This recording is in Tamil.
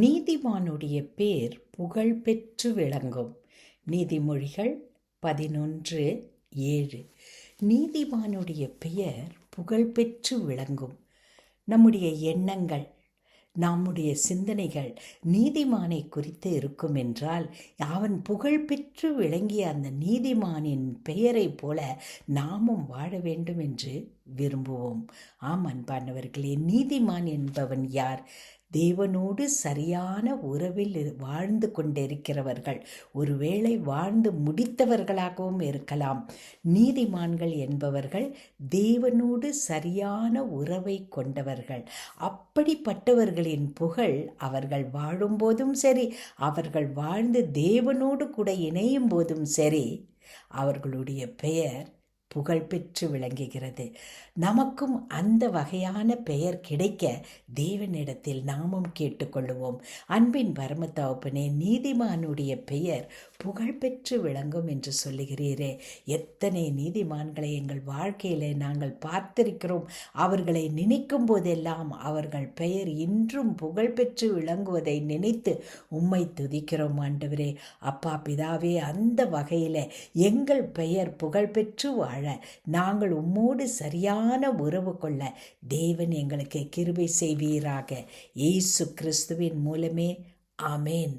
நீதிமானுடைய பேர் புகழ் பெற்று விளங்கும். நீதிமொழிகள் 11:7. நீதிமானுடைய பெயர் புகழ் பெற்று விளங்கும். நம்முடைய எண்ணங்கள், நம்முடைய சிந்தனைகள் நீதிமானை குறித்து இருக்கும் என்றால், அவன் புகழ் பெற்று விளங்கிய அந்த நீதிமானின் பெயரை போல நாமும் வாழ வேண்டும் என்று விரும்புவோம். ஆம் அன்பானவர்களே, நீதிமான் என்பவன் யார்? தேவனோடு சரியான உறவில் வாழ்ந்து கொண்டிருக்கிறவர்கள், ஒருவேளை வாழ்ந்து முடித்தவர்களாகவும் இருக்கலாம். நீதிமான்கள் என்பவர்கள் தேவனோடு சரியான உறவை கொண்டவர்கள். அப்படிப்பட்டவர்களின் புகழ் அவர்கள் வாழும்போதும் சரி, அவர்கள் வாழ்ந்து தேவனோடு கூட இணையும் போதும் சரி, அவர்களுடைய பெயர் புகழ் பெற்று விளங்குகிறது. நமக்கும் அந்த வகையான பெயர் கிடைக்க தேவனிடத்தில் நாமும் கேட்டுக்கொள்ளுவோம். அன்பின் பரமதகப்பனே, நீதிமானுடைய பெயர் புகழ் பெற்று விளங்கும் என்று சொல்லுகிறீரே. எத்தனை நீதிமான்களை எங்கள் வாழ்க்கையில் நாங்கள் பார்த்திருக்கிறோம். அவர்களை நினைக்கும் போதெல்லாம் அவர்கள் பெயர் இன்றும் புகழ் பெற்று விளங்குவதை நினைத்து உம்மை துதிக்கிறோம் ஆண்டவரே. அப்பா பிதாவே, அந்த வகையில் எங்கள் பெயர் புகழ் பெற்று வாழ நாங்கள் உம்மோடு சரியான உறவு கொள்ள தேவன் எங்களுக்கு கிருபை செய்வீராக. இயேசு கிறிஸ்துவின் மூலமே ஆமேன்.